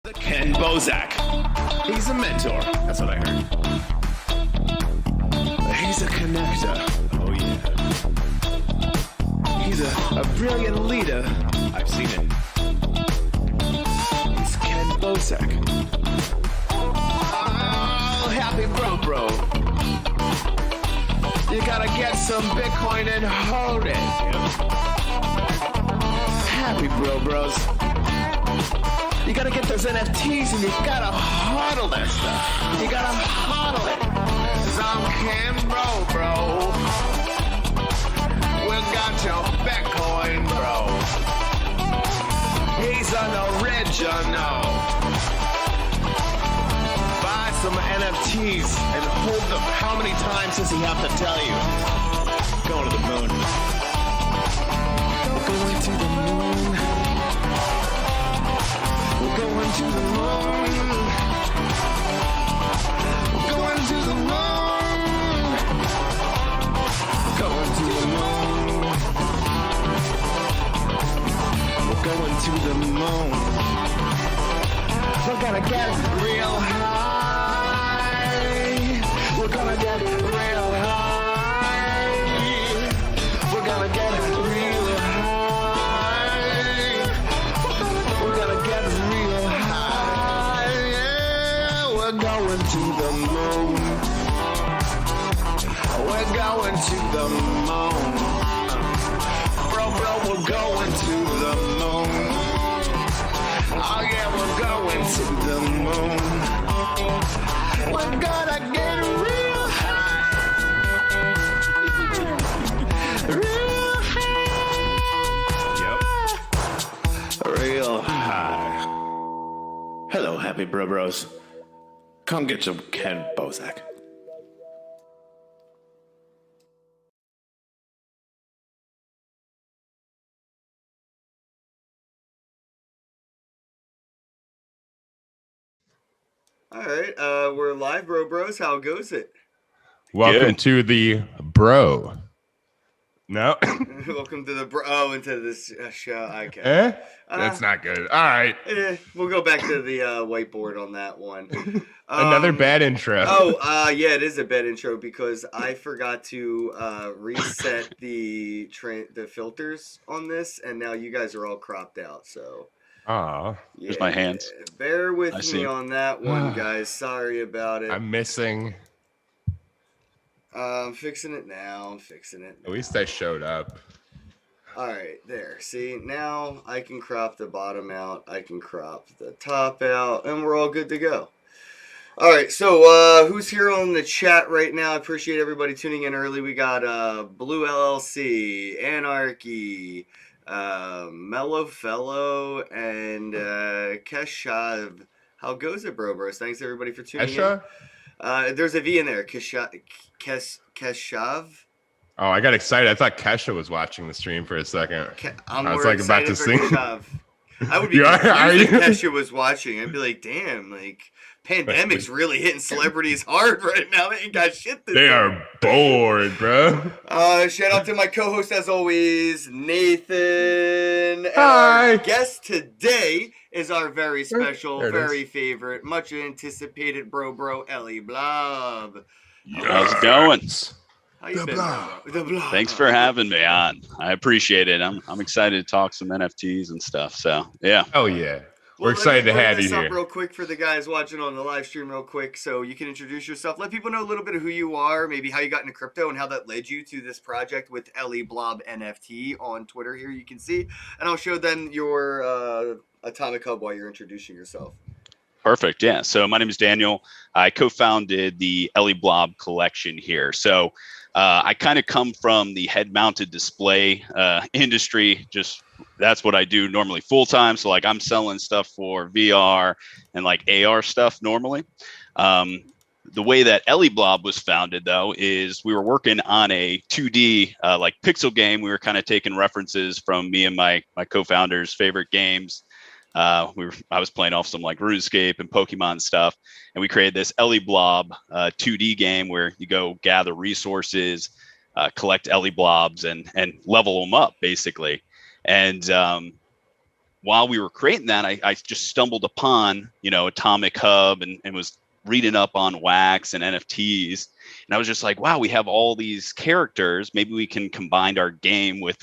The Kenn Bosak. He's a mentor. That's what I heard. He's a connector. Oh, yeah. He's a brilliant leader. I've seen it. He's Kenn Bosak. Oh, happy bro. You gotta get some Bitcoin and hold it. Happy bros. You gotta get those NFTs and you gotta hodl that stuff. You gotta hodl it. 'Cause I'm Kenn bro. We got your Bitcoin, bro. He's an original. Buy some NFTs and hold them. How many times does he have to tell you? Going to the moon. Going to the moon. We're going to the moon. We're going to the moon. Going to the moon. We're going to the moon. We're gonna get real high. We're gonna get real high. We're gonna get real high. We're gonna get real high. Yeah, we're going to the moon. We're going to the moon. Bro, we're going to the moon. Oh yeah, we're going to the moon. We're gonna get real high. Real high. Yep. Real high. Hello, happy bros. Come get some Kenn Bosak. All right, we're live, bros. How goes it? Welcome to the bro. No. Welcome to the into this show. Okay. That's not good. All right. We'll go back to the whiteboard on that one. Another bad intro. Yeah, it is a bad intro because I forgot to reset the filters on this, and now you guys are all cropped out. So. Yeah, here's my hands. Bear with me on that one, guys. Sorry about it. I'm missing. I'm fixing it now. At least I showed up. All right, there. See, now I can crop the bottom out. I can crop the top out, and we're all good to go. All right, so who's here on the chat right now? I appreciate everybody tuning in early. We got Blue LLC, Anarchy, Mellow Fellow, and Keshav. How goes it, bros? Thanks everybody for tuning in. There's a V in there. Keshav. Oh, I got excited. I thought Kesha was watching the stream for a second. I was like about to sing. I would be confused if Kesha was watching. I'd be like, damn, like pandemic's really hitting celebrities hard right now. They ain't got shit to do. They are bored, bro. Shout out to my co-host as always, Nathan. Hi. Our guest today is our very special, very favorite, much anticipated bro, Ellie Blob. How's it going? How you been? The Blob. Thanks for having me on. I appreciate it. I'm excited to talk some NFTs and stuff. So yeah. Oh yeah. We're excited to have you here. Real quick for the guys watching on the live stream real quick so you can introduce yourself. Let people know a little bit of who you are, maybe how you got into crypto and how that led you to this project with Ellie Blob NFT on Twitter here you can see. And I'll show them your Atomic Hub while you're introducing yourself. Perfect. Yeah. So my name is Daniel. I co-founded the Ellie Blob collection here. So I kind of come from the head-mounted display industry. Just that's what I do normally full-time. So like I'm selling stuff for VR and like AR stuff normally. The way that Ellie Blob was founded, though, is we were working on a 2D like pixel game. We were kind of taking references from me and my co-founders' favorite games. I was playing off some like RuneScape and Pokemon stuff, and we created this Ellie Blob 2D game where you go gather resources, collect Ellie Blobs, and level them up basically. And while we were creating that, I just stumbled upon, Atomic Hub and was reading up on wax and NFTs. And I was just like, wow, we have all these characters. Maybe we can combine our game with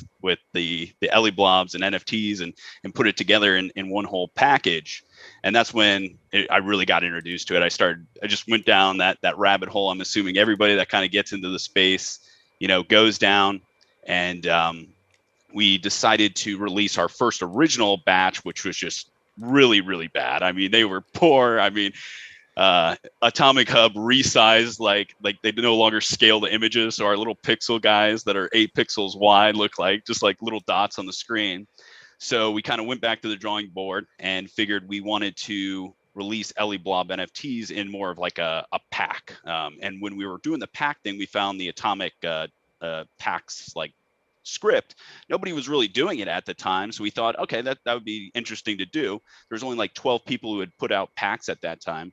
the Ellie blobs and NFTs and put it together in one whole package. And that's when I really got introduced to it. I just went down that rabbit hole. I'm assuming everybody that kind of gets into the space, goes down. And we decided to release our first original batch, which was just really, really bad. I mean, they were poor. I mean, Atomic Hub resized, like they no longer scale the images. So our little pixel guys that are 8 pixels wide look like just like little dots on the screen. So we kind of went back to the drawing board and figured we wanted to release Ellie Blob NFTs in more of like a pack. And when we were doing the pack thing, we found the Atomic packs like script. Nobody was really doing it at the time. So we thought, okay, that would be interesting to do. There's only like 12 people who had put out packs at that time.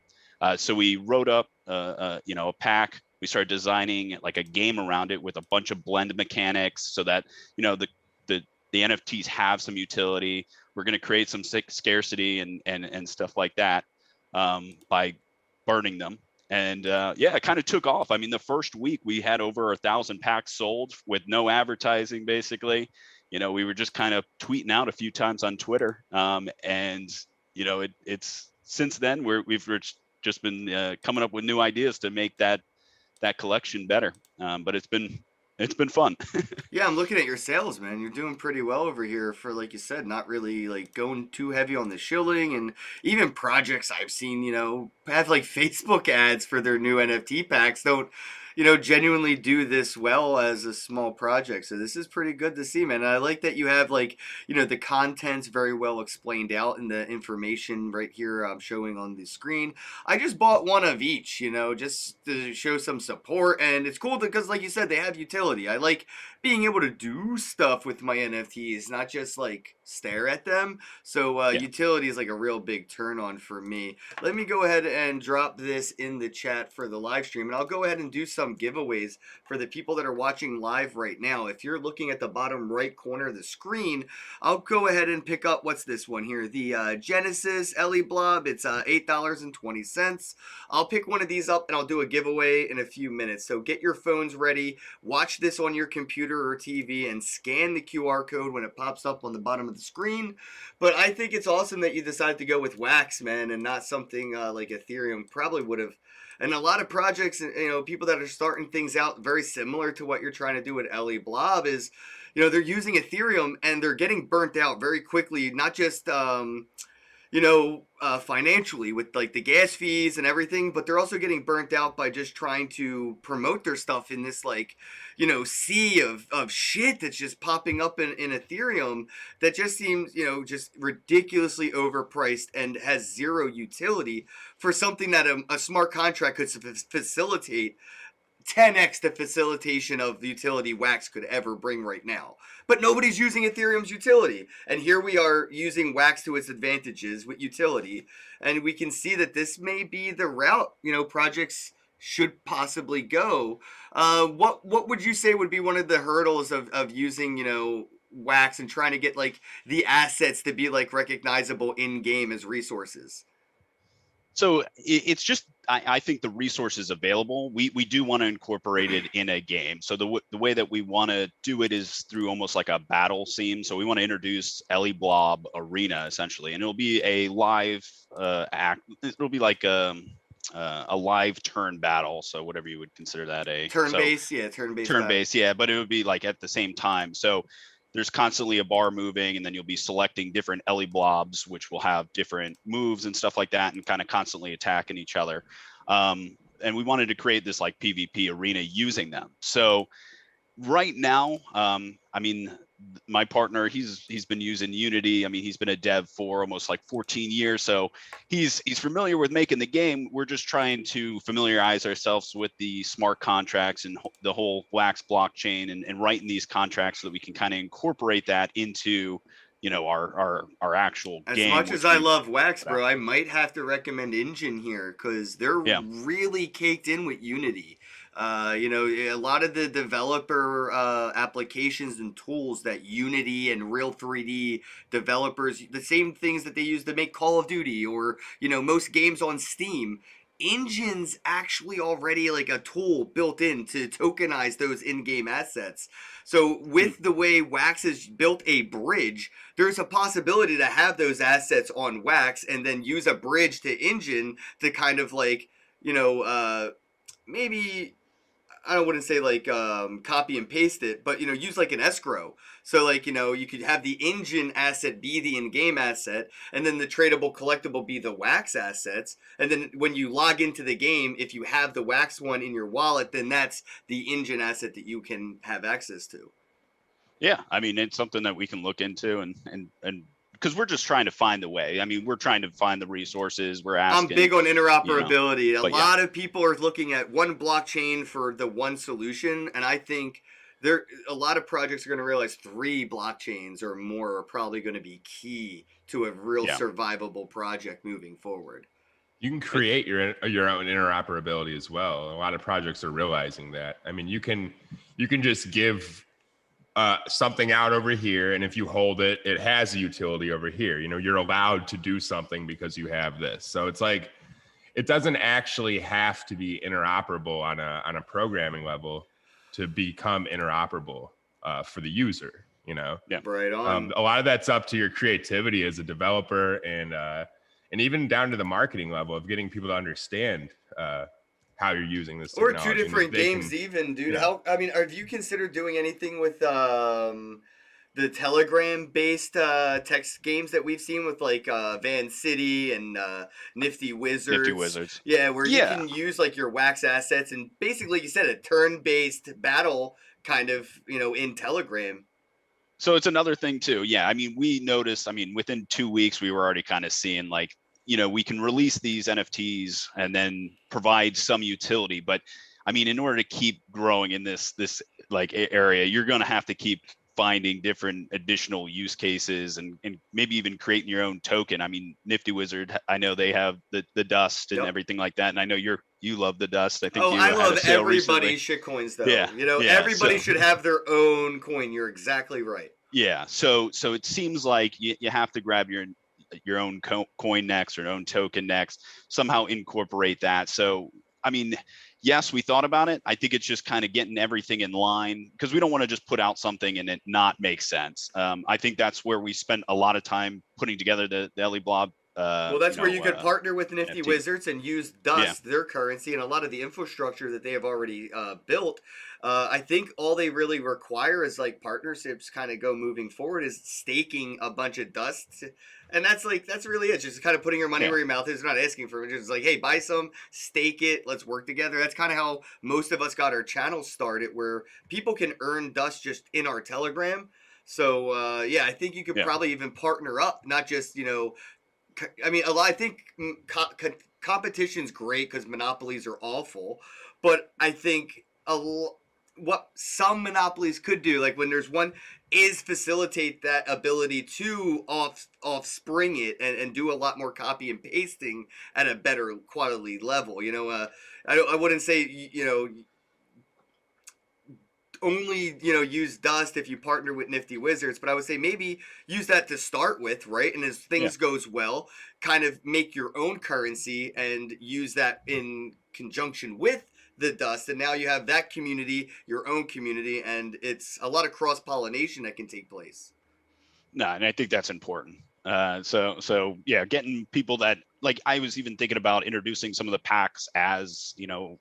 So we wrote up, a pack. We started designing like a game around it with a bunch of blend mechanics so that, the NFTs have some utility. We're going to create some scarcity and stuff like that by burning them. And it kind of took off. I mean, the first week we had over 1,000 packs sold with no advertising, basically. We were just kind of tweeting out a few times on Twitter. It's since then we've just been coming up with new ideas to make that collection better. But it's been fun. Yeah, I'm looking at your sales, man. You're doing pretty well over here for, like you said, not really like going too heavy on the shilling, and even projects I've seen, have like Facebook ads for their new NFT packs don't, genuinely do this well as a small project. So this is pretty good to see, man. And I like that you have like, the content's very well explained out and the information right here I'm showing on the screen. I just bought one of each, just to show some support. And it's cool because, like you said, they have utility. I like being able to do stuff with my NFTs, not just like stare at them. So utility is like a real big turn on for me. Let me go ahead and drop this in the chat for the live stream, and I'll go ahead and do some giveaways for the people that are watching live right now. If you're looking at the bottom right corner of the screen, I'll go ahead and pick up, what's this one here? The Genesis Ellie Blob. It's $8.20. I'll pick one of these up and I'll do a giveaway in a few minutes. So get your phones ready, watch this on your computer or TV, and scan the QR code when it pops up on the bottom of the screen. But I think it's awesome that you decided to go with wax, man, and not something like Ethereum probably would have. And a lot of projects, people that are starting things out very similar to what you're trying to do with Ellie Blob is, they're using Ethereum and they're getting burnt out very quickly, not just, financially with like the gas fees and everything, but they're also getting burnt out by just trying to promote their stuff in this like, sea of shit that's just popping up in Ethereum that just seems, just ridiculously overpriced and has zero utility for something that a smart contract could facilitate 10x the facilitation of the utility wax could ever bring right now. But nobody's using Ethereum's utility. And here we are using wax to its advantages with utility. And we can see that this may be the route, projects should possibly go. What would you say would be one of the hurdles of using, wax and trying to get like the assets to be like recognizable in game as resources? So it's just, I think the resources available, we do want to incorporate it in a game. So the way that we want to do it is through almost like a battle scene. So we want to introduce Ellie Blob Arena essentially, and it'll be a live act. It'll be like a live turn battle. So whatever you would consider that turn-based, turn-based, yeah. But it would be like at the same time. So there's constantly a bar moving, and then you'll be selecting different Ellie blobs, which will have different moves and stuff like that, and kind of constantly attacking each other. And we wanted to create this like PvP arena using them. So right now, my partner, he's been using Unity. I mean, he's been a dev for almost like 14 years. So he's familiar with making the game. We're just trying to familiarize ourselves with the smart contracts and the whole Wax blockchain and writing these contracts so that we can kind of incorporate that into, our actual game. As much as I love Wax, bro, I might have to recommend Engine here because they're really caked in with Unity. A lot of the developer applications and tools that Unity and Real 3D developers, the same things that they use to make Call of Duty or, most games on Steam, Engine's actually already like a tool built in to tokenize those in-game assets. So with the way Wax has built a bridge, there's a possibility to have those assets on Wax and then use a bridge to Engine to kind of like, maybe I wouldn't say like copy and paste it, but use like an escrow. So like you could have the Engine asset be the in-game asset, and then the tradable collectible be the Wax assets. And then when you log into the game, if you have the Wax one in your wallet, then that's the Engine asset that you can have access to. Yeah, I mean, it's something that we can look into and because we're just trying to find the way. I mean, we're trying to find the resources. We're asking. I'm big on interoperability. A lot of people are looking at one blockchain for the one solution, and I think a lot of projects are going to realize 3 blockchains or more are probably going to be key to a real survivable project moving forward. You can create your own interoperability as well. A lot of projects are realizing that. I mean, you can just give something out over here, and if you hold it, it has a utility over here. You're allowed to do something because you have this. So it's like it doesn't actually have to be interoperable on a programming level to become interoperable for the user. Yeah, right on. A lot of that's up to your creativity as a developer, and even down to the marketing level of getting people to understand how you're using this technology. Or 2 different games even, dude. Yeah. Have you considered doing anything with the Telegram-based text games that we've seen with like Van City and Nifty Wizards? Nifty Wizards. Yeah, where you can use like your Wax assets and basically, like you said, a turn-based battle kind of, in Telegram. So it's another thing too. Yeah, I mean, we noticed, within 2 weeks, we were already kind of seeing like, we can release these NFTs and then provide some utility. But in order to keep growing in this like area, you're going to have to keep finding different additional use cases and maybe even creating your own token. Nifty Wizard, I know they have the dust and everything like that. And I know you love the dust. I think I love everybody's shitcoins though. Yeah. Everybody should have their own coin. You're exactly right. Yeah. So it seems like you have to grab your own coin next or your own token next, somehow incorporate that. So, yes, we thought about it. I think it's just kind of getting everything in line because we don't want to just put out something and it not make sense. I think that's where we spent a lot of time putting together the Ellie Blob. That's where you could partner with Nifty Wizards and use Dust, their currency, and a lot of the infrastructure that they have already built. I think all they really require is like partnerships kind of go moving forward is staking a bunch of Dust. And that's really it. Just kind of putting your money where your mouth is. They're not asking for it. Just like, hey, buy some, stake it, let's work together. That's kind of how most of us got our channel started, where people can earn Dust just in our Telegram. So, I think you could probably even partner up, not just, I think competition's great because monopolies are awful, but I think what some monopolies could do, like when there's one, is facilitate that ability to offspring it and do a lot more copy and pasting at a better quality level. I wouldn't say only use Dust if you partner with Nifty Wizards, but I would say maybe use that to start with, right? And as things goes well, kind of make your own currency and use that in conjunction with the Dust, and now you have that community, your own community, and it's a lot of cross-pollination that can take place. No, and I think that's important. So getting people that, like, I was even thinking about introducing some of the packs as,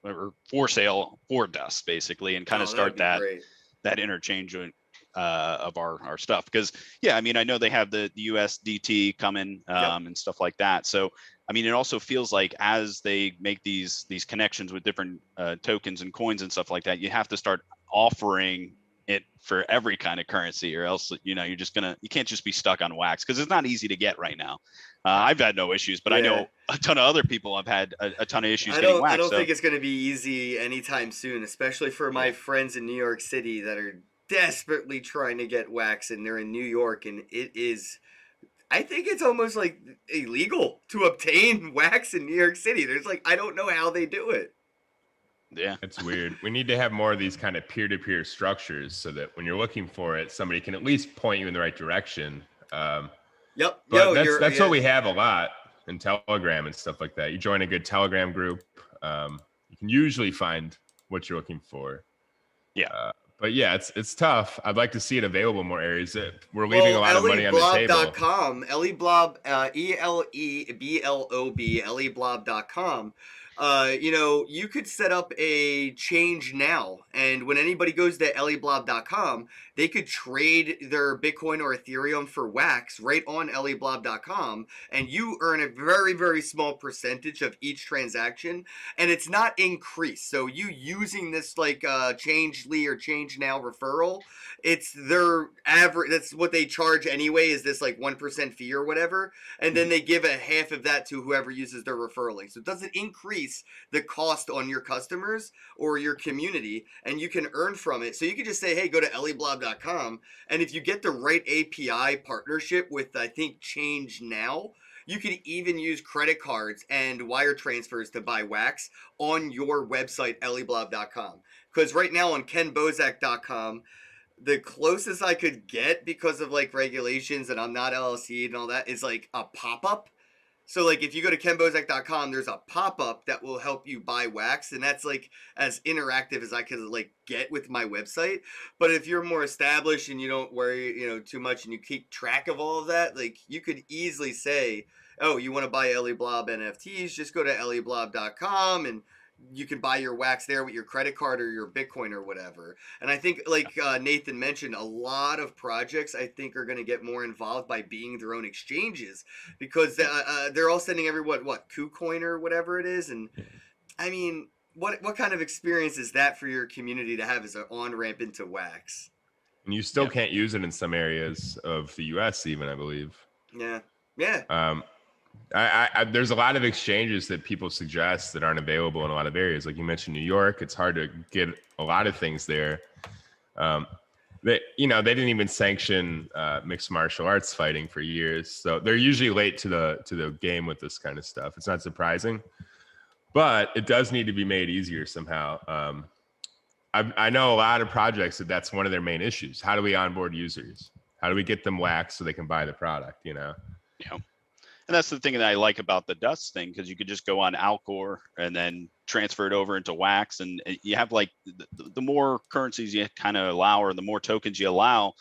or for sale for Dust basically, and kind of start that interchange of our stuff. Because I know they have the USDT coming and stuff like that. So it also feels like as they make these connections with different tokens and coins and stuff like that, you have to start offering it for every kind of currency, or else you can't just be stuck on Wax, because it's not easy to get right now. I've had no issues, but I know a ton of other people have had a ton of issues getting Wax. I don't think it's going to be easy anytime soon, especially for my friends in New York City that are desperately trying to get Wax, and they're in New York, and it is, I think it's almost like illegal to obtain Wax in New York City. There's I don't know how they do it. Yeah. It's weird. We need to have more of these kind of peer-to-peer structures so that when you're looking for it, somebody can at least point you in the right direction. Yep. But Yo, that's what we have a lot in Telegram and stuff like that. You join a good Telegram group, you can usually find what you're looking for. Yeah. But yeah, it's tough. I'd like to see it available in more areas. We're leaving a lot of money on the table. Elleblob.com, Elleblob, ELEBLOB, Elleblob.com. You could set up a change now, and when anybody goes to elleblob.com, they could trade their Bitcoin or Ethereum for wax right on elleblob.com, and you earn a very, very small percentage of each transaction, and it's not increased. So you using this like Changely or Change Now referral, it's their average. That's what they charge anyway. Is this like 1% fee or whatever, and then they give a half of that to whoever uses their referral link. So it doesn't increase the cost on your customers or your community, and you can earn from it. So you can just say, hey, go to elleblob.com, and if you get the right API partnership with, I think, Change Now, you can even use credit cards and wire transfers to buy wax on your website, elleblob.com. Because right now on KennBosak.com, the closest I could get because of like regulations and I'm not LLC and all that is like a pop-up. So like if you go to KennBosak.com, there's a pop-up that will help you buy wax, and that's like as interactive as I could like get with my website. But if you're more established and you don't worry, too much and you keep track of all of that, like you could easily say, oh, you want to buy Elleblob NFTs, just go to elleblob.com and you can buy your wax there with your credit card or your Bitcoin or whatever. And I think, like Nathan mentioned, a lot of projects I think are going to get more involved by being their own exchanges, because they're all sending everyone what KuCoin or whatever it is. And I mean, what kind of experience is that for your community to have as an on ramp into wax? And you still can't use it in some areas of the U.S. even, I believe. Yeah. There's a lot of exchanges that people suggest that aren't available in a lot of areas. Like you mentioned, New York, it's hard to get a lot of things there. They didn't even sanction mixed martial arts fighting for years, so they're usually late to the game with this kind of stuff. It's not surprising, but it does need to be made easier somehow. I know a lot of projects that's one of their main issues. How do we onboard users? How do we get them wax so they can buy the product? Yeah. And that's the thing that I like about the dust thing, because you could just go on Alcor and then transfer it over into wax, and you have like the more currencies you kind of allow, or the more tokens you allow,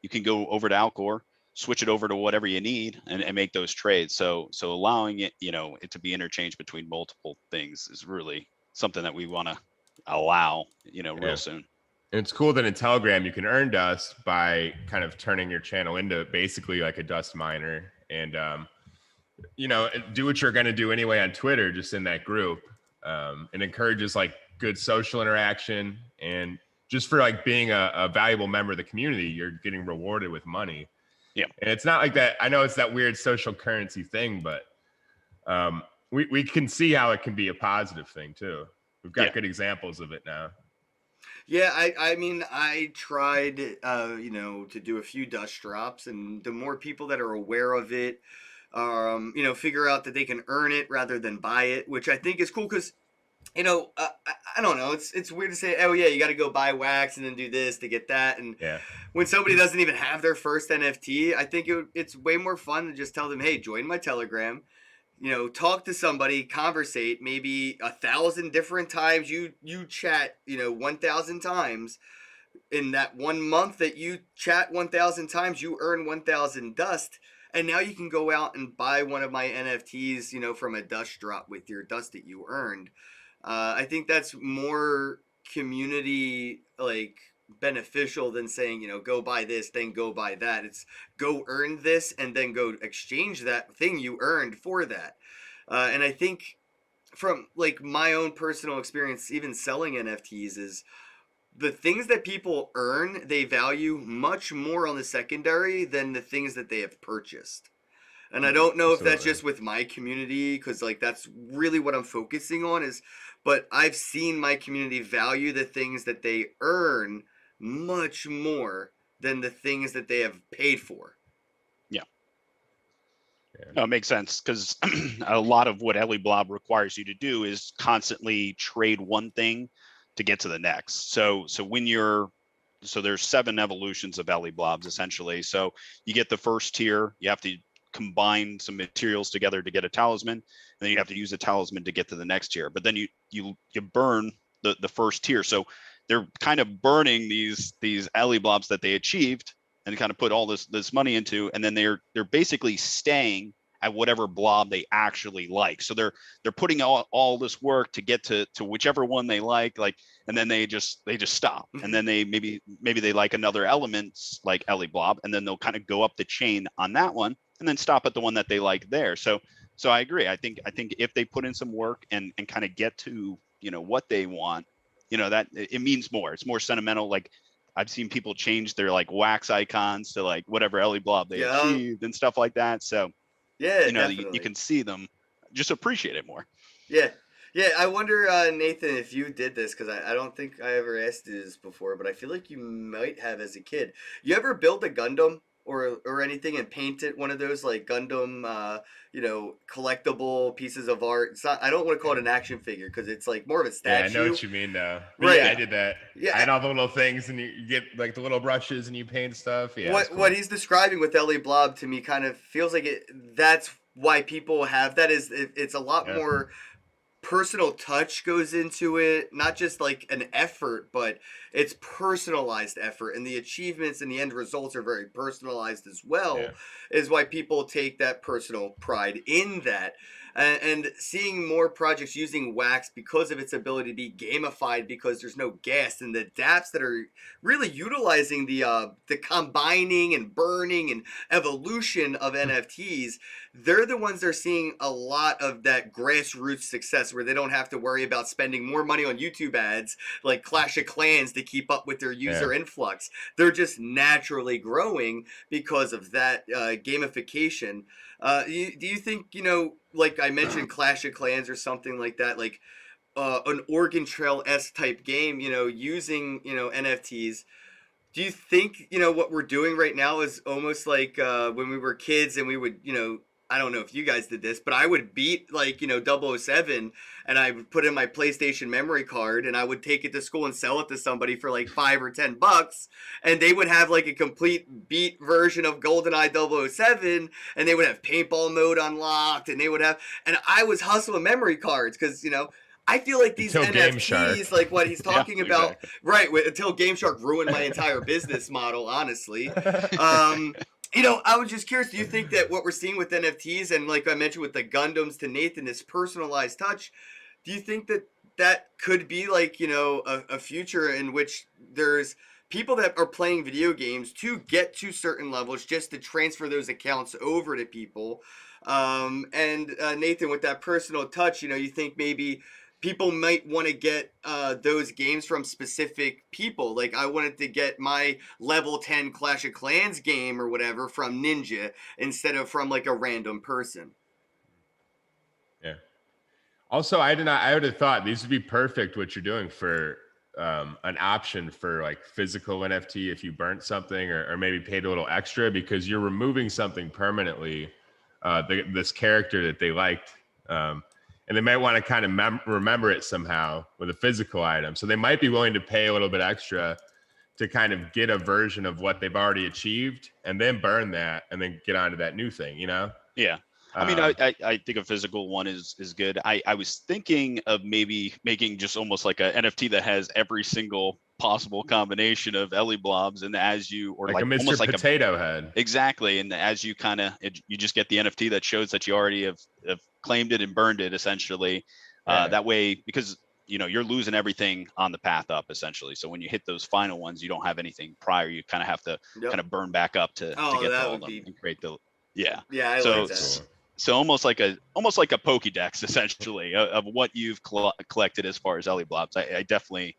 you can go over to Alcor, switch it over to whatever you need, and make those trades. So allowing it, it to be interchanged between multiple things is really something that we want to allow, real soon. And it's cool that in Telegram you can earn dust by kind of turning your channel into basically like a dust miner, and do what you're going to do anyway on Twitter, just in that group. It encourages like good social interaction, and just for like being a valuable member of the community, you're getting rewarded with money. Yeah. And it's not like that. I know it's that weird social currency thing, but we can see how it can be a positive thing too. We've got good examples of it now. Yeah, I mean, I tried, to do a few dust drops, and the more people that are aware of it, figure out that they can earn it rather than buy it, which I think is cool, because, I don't know, it's weird to say, oh yeah, you got to go buy wax and then do this to get that, and when somebody doesn't even have their first NFT, I think it's way more fun to just tell them, hey, join my Telegram, talk to somebody, conversate, maybe 1,000 different times, you chat, 1,000 times. In that 1 month that you chat 1,000 times, you earn 1,000 dust. And now you can go out and buy one of my NFTs, from a dust drop with your dust that you earned. I think that's more community beneficial than saying, go buy this, then go buy that. It's go earn this and then go exchange that thing you earned for that. And I think from my own personal experience, even selling NFTs, is the things that people earn, they value much more on the secondary than the things that they have purchased. And I don't know if that's just with my community, because that's really what I'm focusing on but I've seen my community value the things that they earn much more than the things that they have paid for. No, it makes sense because a lot of what Ellie Blob requires you to do is constantly trade one thing to get to the next. So there's 7 evolutions of Ellie Blobs essentially. So you get the first tier, you have to combine some materials together to get a talisman, and then you have to use a talisman to get to the next tier. But then you burn the first tier. So they're kind of burning these Ellie Blobs that they achieved and kind of put all this money into, and then they're basically staying at whatever blob they actually like. So they're putting all this work to get to whichever one they like, and then they just stop. And then they maybe they like another element like Ellie Blob, and then they'll kind of go up the chain on that one and then stop at the one that they like there. So I agree. I think if they put in some work and kind of get to, what they want, that it means more. It's more sentimental. Like I've seen people change their like wax icons to like whatever Ellie Blob they achieved and stuff like that. So yeah, you can see them, just appreciate it more. Yeah. I wonder, Nathan, if you did this, because I don't think I ever asked you this before, but I feel like you might have as a kid. You ever build a Gundam or anything and paint it one of those like Gundam, collectible pieces of art? It's not, I don't want to call it an action figure because it's like more of a statue. Yeah, I know what you mean though. Right. Yeah, I did that. Yeah. I had all the little things, and you get like the little brushes and you paint stuff. Yeah. What he's describing with Ellie Blob to me kind of feels like that's why people have that. It's a lot more personal touch goes into it, not just like an effort, but it's personalized effort, and the achievements and the end results are very personalized as well. Is why people take that personal pride in that. And seeing more projects using wax because of its ability to be gamified, because there's no gas, and the dApps that are really utilizing the combining and burning and evolution of NFTs, they're the ones that are seeing a lot of that grassroots success, where they don't have to worry about spending more money on YouTube ads like Clash of Clans to keep up with their user influx. They're just naturally growing because of that gamification. Do you think, like I mentioned, Clash of Clans or something like that, like an Oregon Trail-esque type game, using, NFTs? Do you think, what we're doing right now is almost like when we were kids and we would, I don't know if you guys did this, but I would beat like, 007, and I would put in my PlayStation memory card, and I would take it to school and sell it to somebody for like $5 or $10, and they would have like a complete beat version of GoldenEye 007, and they would have paintball mode unlocked, and I was hustling memory cards because, I feel like these NFTs, like what he's talking about, right, until Game Shark ruined my entire business model, honestly. I was just curious, do you think that what we're seeing with NFTs, and like I mentioned with the Gundams to Nathan, this personalized touch, do you think that could be like, a future in which there's people that are playing video games to get to certain levels just to transfer those accounts over to people? And Nathan, with that personal touch, you think maybe people might want to get those games from specific people. Like I wanted to get my level 10 Clash of Clans game or whatever from Ninja instead of from like a random person. Yeah. Also, I would have thought these would be perfect what you're doing for an option for like physical NFT if you burnt something or maybe paid a little extra, because you're removing something permanently, this character that they liked. And they might want to kind of remember it somehow with a physical item. So they might be willing to pay a little bit extra to kind of get a version of what they've already achieved and then burn that and then get onto that new thing, Yeah. I mean, I think a physical one is good. I was thinking of maybe making just almost like a NFT that has every single possible combination of Ellie Blobs, and as you, or like a Mr. Almost like Potato Head. Exactly. And as you you just get the NFT that shows that you already have claimed it and burned it essentially. That way, because you're losing everything on the path up essentially. So when you hit those final ones, you don't have anything prior. You kind of have to kind of burn back up to get to all of them and create the I like that. So almost like a Pokédex essentially of what you've collected as far as Ellie Blobs. I definitely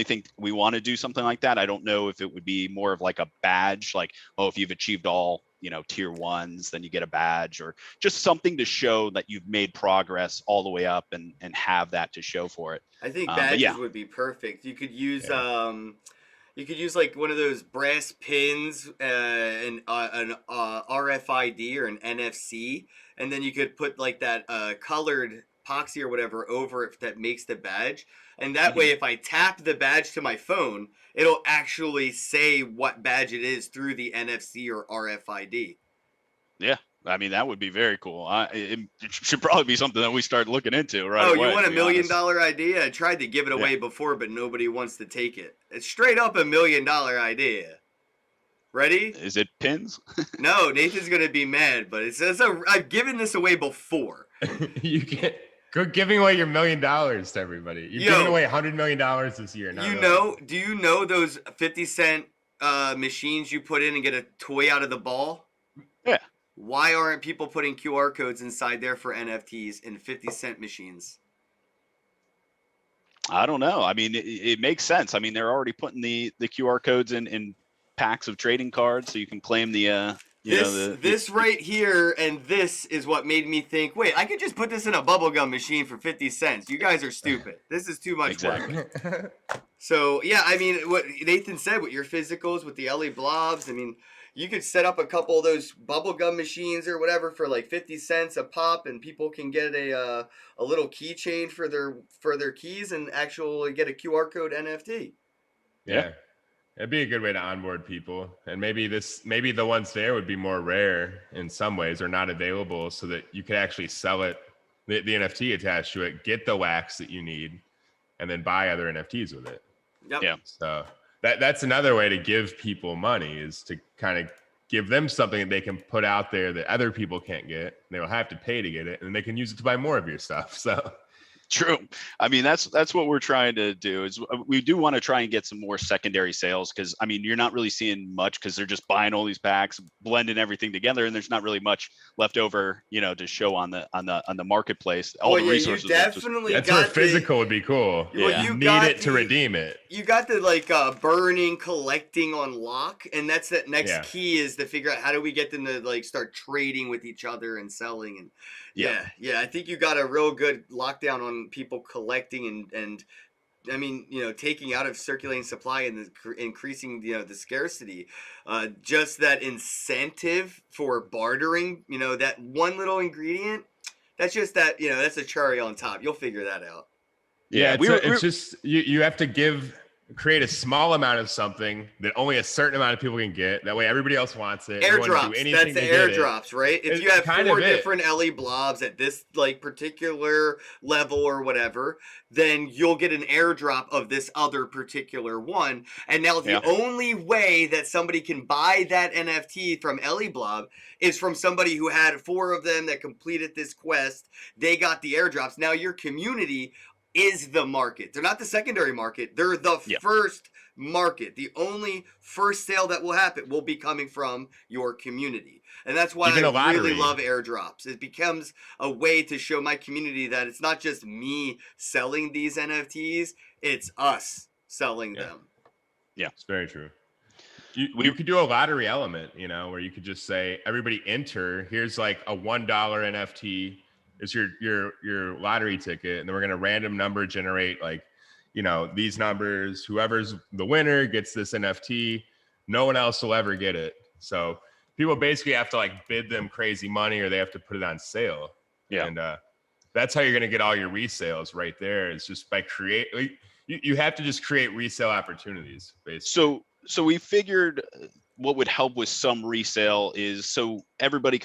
think we want to do something like that. I don't know if it would be more of like a badge, like, if you've achieved all, tier 1s, then you get a badge, or just something to show that you've made progress all the way up and have that to show for it. I think badges would be perfect. You could use, You could use like one of those brass pins, and an RFID or an NFC, and then you could put like that colored epoxy or whatever over it that makes the badge. And that way, if I tap the badge to my phone, it'll actually say what badge it is through the NFC or RFID. Yeah. I mean, that would be very cool. It should probably be something that we start looking into right Oh, away. you want to $1 be million honest. idea? I tried to give it away before, but nobody wants to take it. It's straight up $1 million idea. Ready? Is it pins? No, Nathan's gonna be mad, but I've given this away before. You can't go giving away your $1 million to everybody. You're giving away $100 million this year. Do you know those 50-cent machines you put in and get a toy out of the ball? Yeah. Why aren't people putting QR codes inside there for NFTs in 50-cent machines? I don't know. I mean, it makes sense. I mean, they're already putting the QR codes in packs of trading cards, so you can claim the this right here, and this is what made me think, wait, I could just put this in a bubblegum machine for 50 cents. You guys are stupid. This is too much work. So, yeah, I mean, what Nathan said with your physicals, with the LA blobs, I mean, you could set up a couple of those bubblegum machines or whatever for like 50 cents a pop, and people can get a little keychain for their keys and actually get a QR code NFT. Yeah. It'd be a good way to onboard people. And maybe the ones there would be more rare in some ways or not available, so that you could actually sell it, the NFT attached to it, get the wax that you need, and then buy other NFTs with it. Yep. Yeah. So that's another way to give people money, is to kind of give them something that they can put out there that other people can't get. They will have to pay to get it, and they can use it to buy more of your stuff. So True. I mean, that's what we're trying to do. Is we do want to try and get some more secondary sales, because I mean, you're not really seeing much, because they're just buying all these packs, blending everything together, and there's not really much left over, to show on the marketplace. All the resources. You definitely that's got where physical would be cool. Yeah. You need it to redeem it. You got the burning, collecting on lock, and that's that next key, is to figure out how do we get them to like start trading with each other and selling. And I think you got a real good lockdown on people collecting and I mean, taking out of circulating supply and increasing, the scarcity. Just that incentive for bartering, that one little ingredient, that's just that, that's a cherry on top. You'll figure that out. Yeah, it's just you have to create a small amount of something that only a certain amount of people can get. That way everybody else wants it. Airdrops. That's the airdrops, right? If you have 4 different LE blobs at this like particular level or whatever, then you'll get an airdrop of this other particular one. And now the only way that somebody can buy that NFT from LE blob is from somebody who had 4 of them that completed this quest. They got the airdrops. Now your community is the market. They're not the secondary market. They're the first market. The only first sale that will happen will be coming from your community. And that's why I really love airdrops. It becomes a way to show my community that it's not just me selling these NFTs, it's us selling them. Yeah, it's very true. You could do a lottery element, where you could just say, everybody enter, here's like a $1 NFT. It's your lottery ticket, and then we're gonna random number generate like, these numbers. Whoever's the winner gets this NFT. No one else will ever get it. So people basically have to like bid them crazy money, or they have to put it on sale. Yeah, and that's how you're gonna get all your resales right there. It's just by you have to just create resale opportunities, basically. So we figured what would help with some resale is, so everybody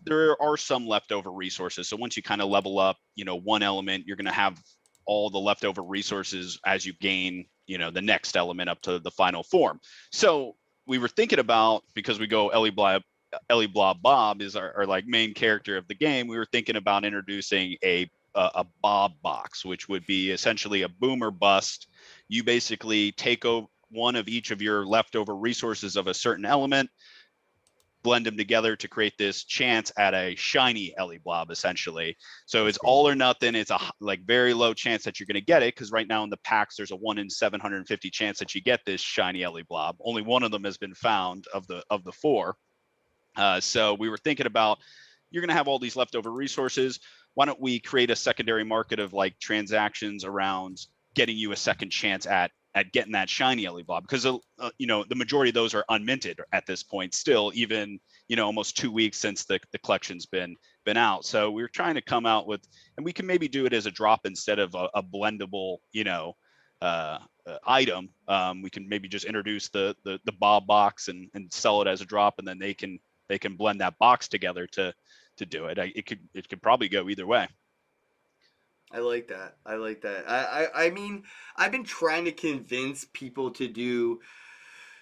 there are some leftover resources. So once you kind of level up, one element, you're going to have all the leftover resources as you gain, the next element up to the final form. So we were thinking about, because we go Ellie Blob Bob is our like main character of the game. We were thinking about introducing a Bob box, which would be essentially a boom or bust. You basically take over one of each of your leftover resources of a certain element, blend them together to create this chance at a shiny Ellie blob, essentially. So it's all or nothing. It's a like very low chance that you're going to get it, because right now in the packs there's a 1 in 750 chance that you get this shiny Ellie blob. Only one of them has been found of the 4. So we were thinking about, you're going to have all these leftover resources. Why don't we create a secondary market of like transactions around getting you a second chance at at getting that shiny Ellie blob, because the majority of those are unminted at this point still, even almost 2 weeks since the collection's been out. So we're trying to come out with, and we can maybe do it as a drop instead of a blendable item. We can maybe just introduce the Bob box and sell it as a drop, and then they can blend that box together to do it. It could probably go either way. I like that. I mean, I've been trying to convince people to do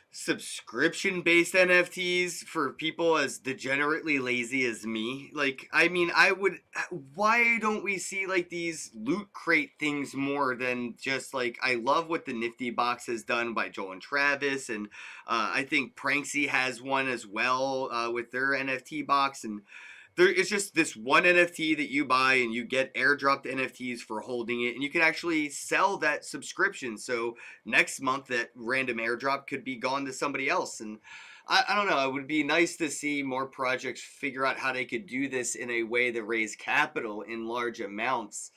subscription-based NFTs for people as degenerately lazy as me. Like, I mean, why don't we see like these loot crate things more than just like, I love what the Nifty box has done by Joel and Travis, and I think Pranksy has one as well with their NFT box, and it's just this one NFT that you buy and you get airdropped NFTs for holding it, and you can actually sell that subscription. So next month that random airdrop could be gone to somebody else. And I don't know, it would be nice to see more projects figure out how they could do this in a way that raise capital in large amounts.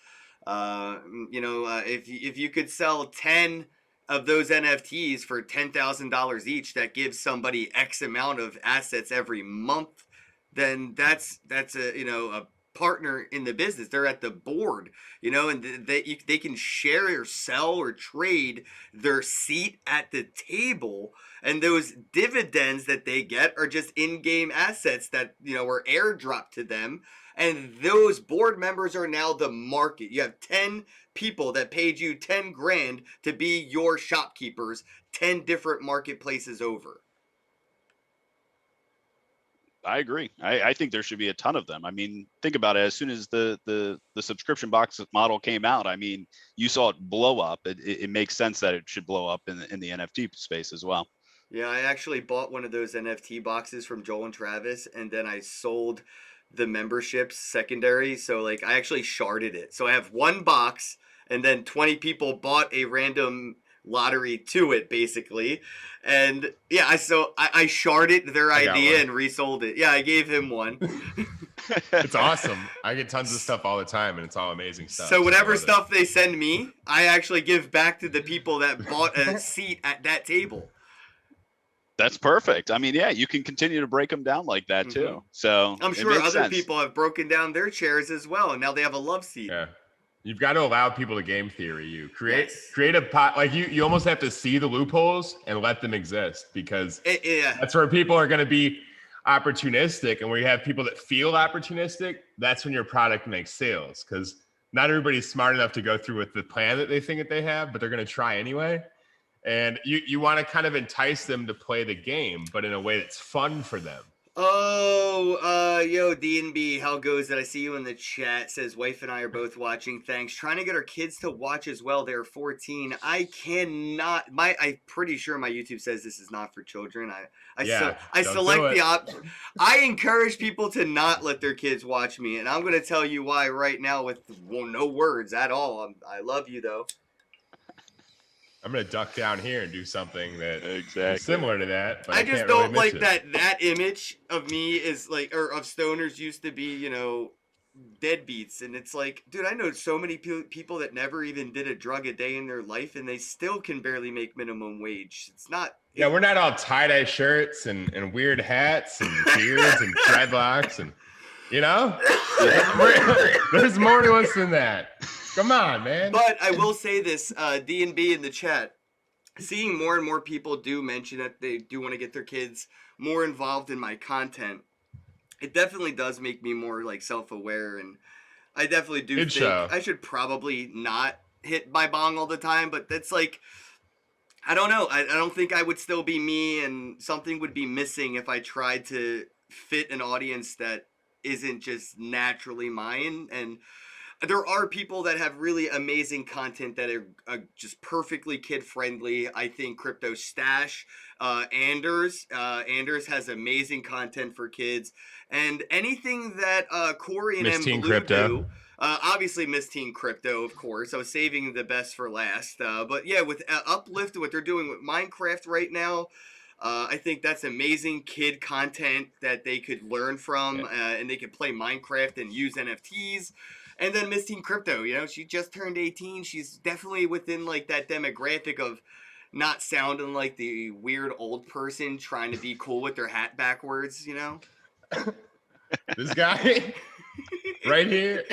If you could sell 10 of those NFTs for $10,000 each, that gives somebody X amount of assets every month, then that's a partner in the business. They're at the board, and they can share or sell or trade their seat at the table, and those dividends that they get are just in-game assets that were airdropped to them, and those board members are now the market. You have 10 people that paid you 10 grand to be your shopkeepers 10 different marketplaces over. I agree. I think there should be a ton of them. I mean, think about it. As soon as the subscription box model came out, I mean, you saw it blow up. It makes sense that it should blow up in the NFT space as well. Yeah, I actually bought one of those NFT boxes from Joel and Travis, and then I sold the memberships secondary. So like, I actually sharded it. So I have one box, and then 20 people bought a random lottery to it, basically. And yeah, I sharded their idea and resold it. Yeah, I gave him one. It's awesome. I get tons of stuff all the time, and it's all amazing stuff. So whatever stuff they send me, I actually give back to the people that bought a seat at that table. That's perfect. I mean, yeah, you can continue to break them down like that too. Mm-hmm. So I'm sure other people have broken down their chairs as well, and now they have a love seat. Yeah. You've got to allow people to game theory. You create a pot, like you almost have to see the loopholes and let them exist, because that's where people are going to be opportunistic. And where you have people that feel opportunistic, that's when your product makes sales, because not everybody's smart enough to go through with the plan that they think that they have, but they're going to try anyway. And you want to kind of entice them to play the game, but in a way that's fun for them. Yo, D&B, how goes it? I see you in the chat. Says, wife and I are both watching. Thanks. Trying to get our kids to watch as well. They're 14. I cannot. I'm pretty sure my YouTube says this is not for children. I select the option. I encourage people to not let their kids watch me, and I'm going to tell you why right now with no words at all. I love you though. I'm gonna duck down here and do something that is similar to that. But I just don't really like that image of me is like, or of stoners used to be, deadbeats, and it's like, dude, I know so many people that never even did a drug a day in their life, and they still can barely make minimum wage. It's not. Yeah, we're not all tie-dye shirts and weird hats and beards and dreadlocks, and there's more to us than that. Come on, man. But I will say this, D&B in the chat, seeing more and more people do mention that they do want to get their kids more involved in my content, it definitely does make me more like self-aware, and I definitely do think I should probably not hit my bong all the time, but that's like, I don't know. I don't think I would still be me, and something would be missing if I tried to fit an audience that isn't just naturally mine. And there are people that have really amazing content that are just perfectly kid-friendly. I think Crypto Stash, Anders has amazing content for kids. And anything that Corey and Miss Teen Blue Crypto do, obviously Miss Teen Crypto, of course. I was saving the best for last. But yeah, with Uplift, what they're doing with Minecraft right now, I think that's amazing kid content that they could learn from, and they could play Minecraft and use NFTs. And then Miss Teen Crypto, she just turned 18. She's definitely within like that demographic of not sounding like the weird old person trying to be cool with their hat backwards, you know? This guy right here.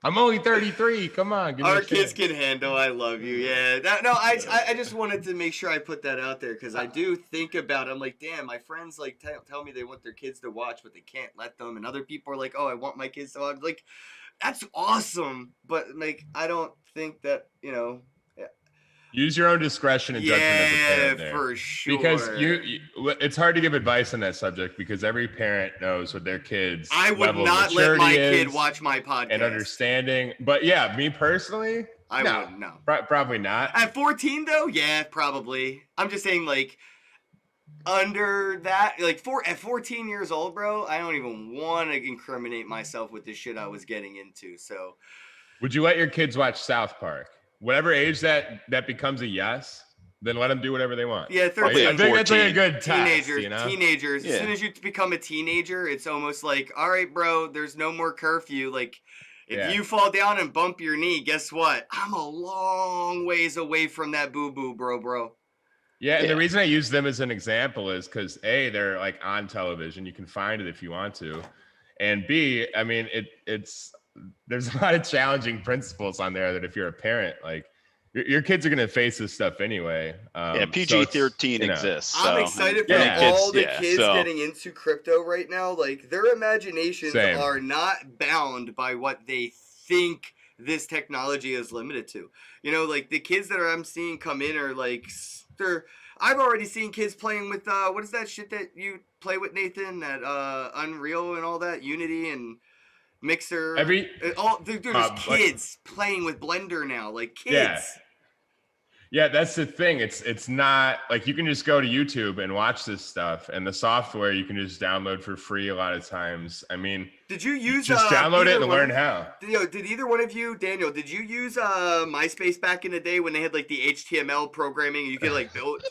I'm only 33. Come on, give me Our a kids chance. can handle. I love you. Yeah. No, I just wanted to make sure I put that out there because I do think about it. I'm like, damn, my friends like tell me they want their kids to watch, but they can't let them. And other people are like, oh, I want my kids to watch. Like, that's awesome. But like, I don't think that, you know. Use your own discretion and judgment as a parent there. For sure. Because it's hard to give advice on that subject because every parent knows what their kids' I would level not of let my maturity kid is watch my podcast. and understanding. But yeah, me personally, I no, wouldn't. No. Probably not. At 14 though, yeah, probably. I'm just saying like under that, like at 14 years old, bro, I don't even want to incriminate myself with the shit I was getting into. So, would you let your kids watch South Park? Whatever age that becomes a yes, then let them do whatever they want. Yeah, 13. Probably I think that's like a good teenagers. test, you know? Teenagers. Yeah. As soon as you become a teenager, it's almost like, all right, bro, there's no more curfew. Like, if you fall down and bump your knee, guess what? I'm a long ways away from that boo-boo, bro. Yeah, and the reason I use them as an example is because A, they're like on television. You can find it if you want to. And B, I mean, it's there's a lot of challenging principles on there that if you're a parent, like your kids are going to face this stuff anyway. PG-13 exists. So, I'm excited for all the kids getting into crypto right now. Like their imaginations are not bound by what they think this technology is limited to. You know, like the kids that I'm seeing come in are like I've already seen kids playing with what is that shit that you play with, Nathan? That Unreal and all that, Unity and Mixer. There's kids playing with Blender now, like kids. Yeah, that's the thing. It's not like you can just go to YouTube and watch this stuff, and the software you can just download for free a lot of times. I mean, did you use just download it and learn how? Did either one of you, Daniel? Did you use MySpace back in the day when they had like the HTML programming? You could like build.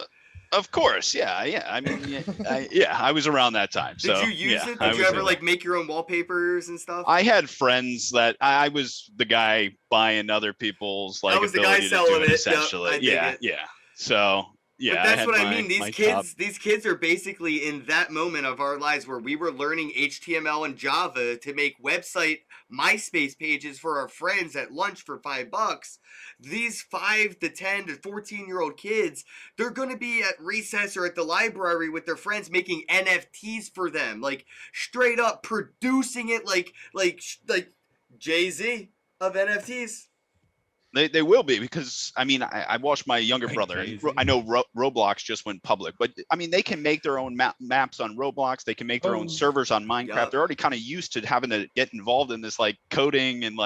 Of course, yeah. I mean, I was around that time. Did you use it? Did you ever like make your own wallpapers and stuff? I had friends that I was the guy buying other people's like ability the guy selling it essentially. Yeah. So yeah, but that's what I mean. These kids are basically in that moment of our lives where we were learning HTML and Java to make website MySpace pages for our friends at lunch for $5. These 5 to 10 to 14-year-old kids, they're going to be at recess or at the library with their friends making NFTs for them, like straight up producing it like Jay-Z of NFTs. They will be because I mean I watched my younger brother. I know Roblox just went public, but I mean they can make their own maps on Roblox. They can make their own servers on Minecraft. Yep. They're already kind of used to having to get involved in this like coding and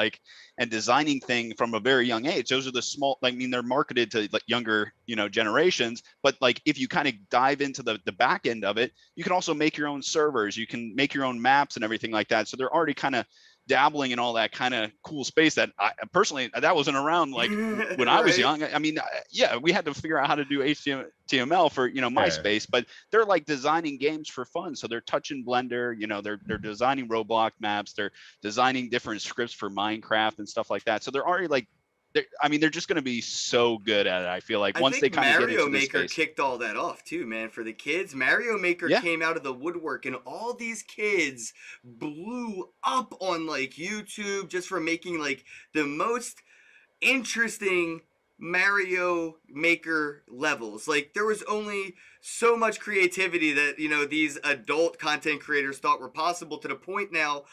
designing thing from a very young age. Those are the small. I mean they're marketed to like younger generations. But like if you kind of dive into the back end of it, you can also make your own servers. You can make your own maps and everything like that. So they're already kind of dabbling in all that kind of cool space that I personally that wasn't around like when I was young. I mean, we had to figure out how to do HTML for MySpace, but they're like designing games for fun. So they're touching Blender, they're designing Roblox maps, they're designing different scripts for Minecraft and stuff like that. So they're already like they're just going to be so good at it. I feel like once they kind of get into this space. Mario Maker kicked all that off too, man. For the kids, Mario Maker came out of the woodwork, and all these kids blew up on like YouTube just for making like the most interesting Mario Maker levels. Like there was only so much creativity that these adult content creators thought were possible, to the point now,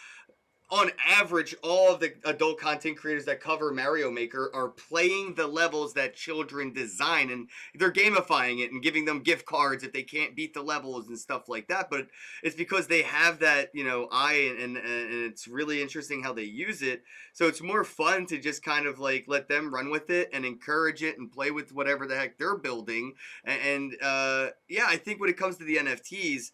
on average, all of the adult content creators that cover Mario Maker are playing the levels that children design, and they're gamifying it and giving them gift cards if they can't beat the levels and stuff like that. But it's because they have that, eye, and it's really interesting how they use it. So it's more fun to just kind of like let them run with it and encourage it and play with whatever the heck they're building. And I think when it comes to the NFTs,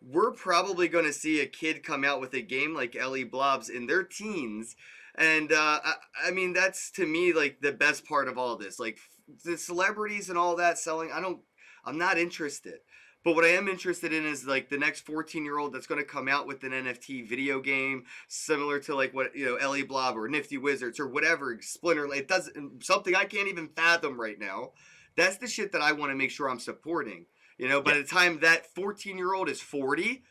we're probably going to see a kid come out with a game like Ellie Blobs in their teens. And I mean, that's to me like the best part of all this. Like the celebrities and all that selling, I'm not interested. But what I am interested in is like the next 14-year-old that's going to come out with an NFT video game similar to like what, Ellie Blob or Nifty Wizards or whatever, Splinter. It doesn't, something I can't even fathom right now. That's the shit that I want to make sure I'm supporting. You know, by the time that 14-year-old is 40,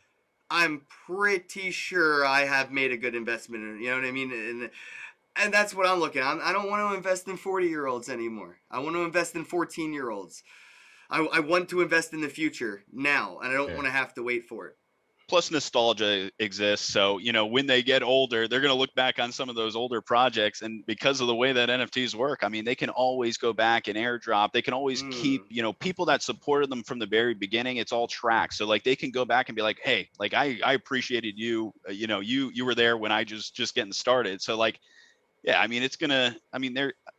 I'm pretty sure I have made a good investment in it. You know what I mean? And that's what I'm looking at. I don't want to invest in 40-year-olds anymore. I want to invest in 14-year-olds. I want to invest in the future now, and I don't want to have to wait for it. Plus nostalgia exists. So, you know, when they get older, they're going to look back on some of those older projects. And because of the way that NFTs work, I mean, they can always go back and airdrop. They can always keep, you know, people that supported them from the very beginning. It's all tracked. So like they can go back and be like, hey, like I appreciated you, you know, you were there when I just getting started. So like, yeah, I mean,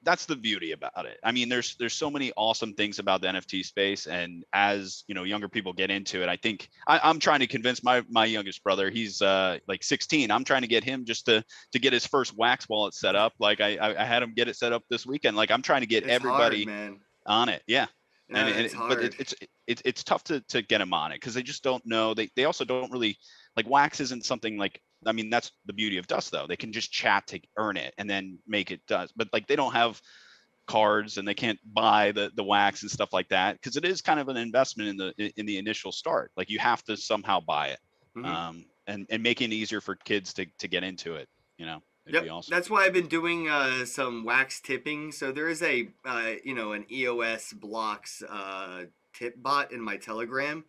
that's the beauty about it. I mean, there's so many awesome things about the NFT space. And as, you know, younger people get into it, I think I'm trying to convince my youngest brother, he's like 16. I'm trying to get him just to get his first Wax wallet set up. Like I had him get it set up this weekend. Like I'm trying to get everybody on it. Yeah. No, it's hard. But it's tough to get them on it because they just don't know. They also don't really like Wax isn't something like, I mean, that's the beauty of Dust, though. They can just chat to earn it and then make it Dust. But like they don't have cards and they can't buy the Wax and stuff like that because it is kind of an investment in the initial start. Like you have to somehow buy it, and making it easier for kids to get into it. You know, it'd be awesome. That's why I've been doing some Wax tipping. So there is a you know, an EOS blocks tip bot in my Telegram.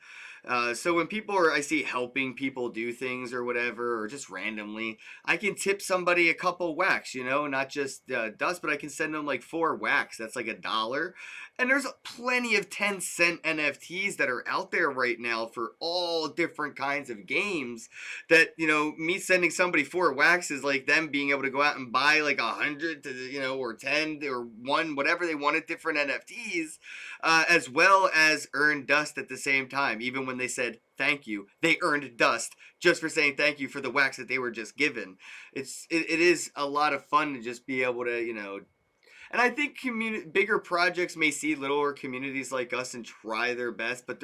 So when I see helping people do things or whatever, or just randomly, I can tip somebody a couple Wax, you know, not just Dust, but I can send them like 4 Wax. That's like $1. And there's plenty of 10-cent NFTs that are out there right now for all different kinds of games that, you know, me sending somebody 4 Wax is like them being able to go out and buy like 100 to, you know, or 10 or 1, whatever they wanted, different NFTs, as well as earn Dust at the same time. Even when they said thank you, they earned Dust just for saying thank you for the Wax that they were just given. It is a lot of fun to just be able to, you know. And I think bigger projects may see littler communities like us and try their best, but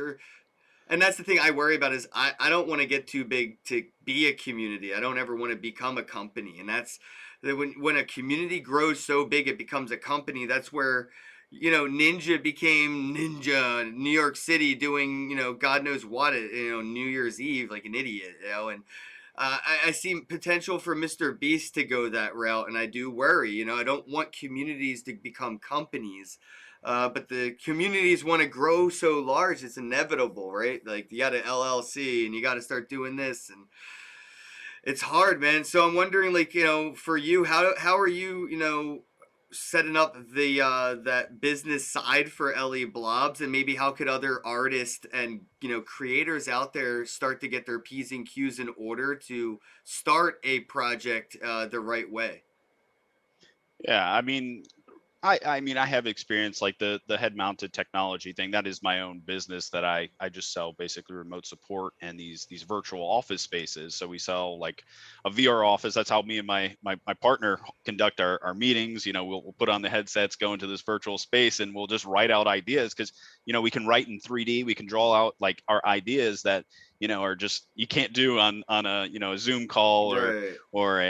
and that's the thing I worry about is I don't want to get too big to be a community. I don't ever want to become a company. And that's when a community grows so big it becomes a company. That's where, you know, Ninja became Ninja, New York City doing, you know, God knows what, you know, New Year's Eve like an idiot, you know. And I see potential for Mr. Beast to go that route, and I do worry. You know, I don't want communities to become companies, but the communities want to grow so large, it's inevitable, right? Like you got an LLC, and you got to start doing this, and it's hard, man. So I'm wondering, like, you know, for you, how are you, you know, setting up the that business side for LE Blobs, and maybe how could other artists and, you know, creators out there start to get their P's and Q's in order to start a project the right way? Yeah, I mean, I have experience like the head mounted technology thing. That is my own business that I just sell basically remote support and these virtual office spaces. So we sell like a VR office. That's how me and my partner conduct our meetings. You know, we'll put on the headsets, go into this virtual space, and we'll just write out ideas because, you know, we can write in 3D. We can draw out like our ideas that, you know, are just you can't do on a, you know, a Zoom call or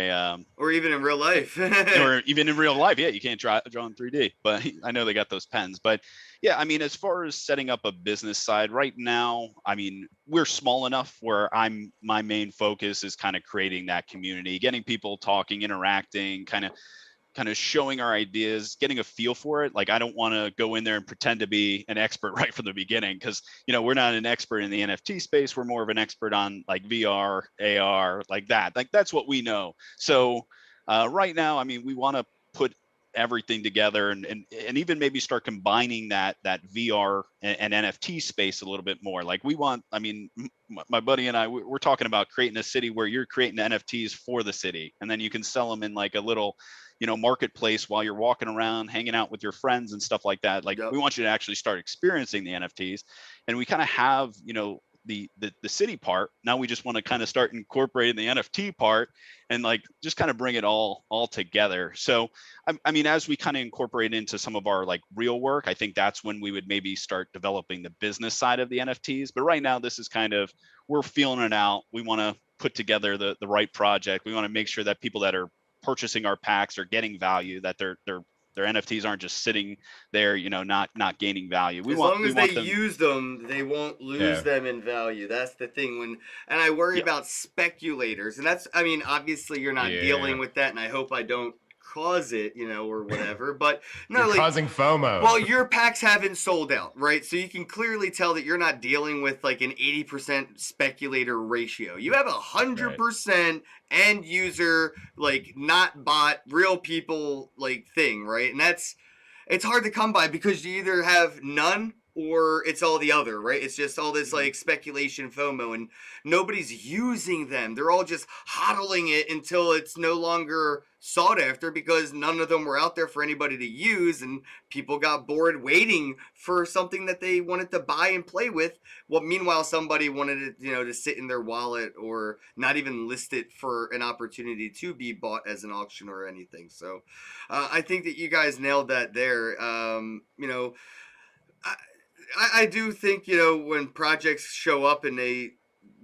even in real life or even in real life. Yeah, you can't draw in 3D, but I know they got those pens. But yeah, I mean, as far as setting up a business side right now, I mean, we're small enough where my main focus is kind of creating that community, getting people talking, interacting, kind of showing our ideas, getting a feel for it. Like I don't want to go in there and pretend to be an expert right from the beginning because, you know, we're not an expert in the NFT space. We're more of an expert on like VR, AR, like that. Like that's what we know. So right now, I mean, we want to put everything together and even maybe start combining that VR and NFT space a little bit more. Like we want, I mean, my buddy and I, we're talking about creating a city where you're creating NFTs for the city, and then you can sell them in like a little, you know, marketplace while you're walking around, hanging out with your friends and stuff like that. Like we want you to actually start experiencing the NFTs, and we kind of have, you know, the city part. Now we just want to kind of start incorporating the NFT part and like just kind of bring it all together. So I mean, as we kind of incorporate into some of our like real work, I think that's when we would maybe start developing the business side of the NFTs. But right now, this is kind of, we're feeling it out. We want to put together the right project. We want to make sure that people that are purchasing our packs are getting value, that they're Their NFTs aren't just sitting there, you know, not gaining value. As long as they them, use them, they won't lose Yeah. them in value. That's the thing. And I worry Yeah. about speculators, and that's, I mean, obviously you're not dealing with that, and I hope I don't cause it, you know, or whatever. But no, You're like, causing FOMO. well, your packs haven't sold out, right? So you can clearly tell that you're not dealing with like an 80% speculator ratio. You have 100% end user, like not bot, real people like thing, right? And it's hard to come by because you either have none or it's all the other, right? It's just all this like speculation FOMO, and nobody's using them. They're all just hodling it until it's no longer sought after because none of them were out there for anybody to use, and people got bored waiting for something that they wanted to buy and play with. Well, meanwhile, somebody wanted it, you know, to sit in their wallet or not even list it for an opportunity to be bought as an auction or anything. So I think that you guys nailed that there. You know, I do think, you know, when projects show up and they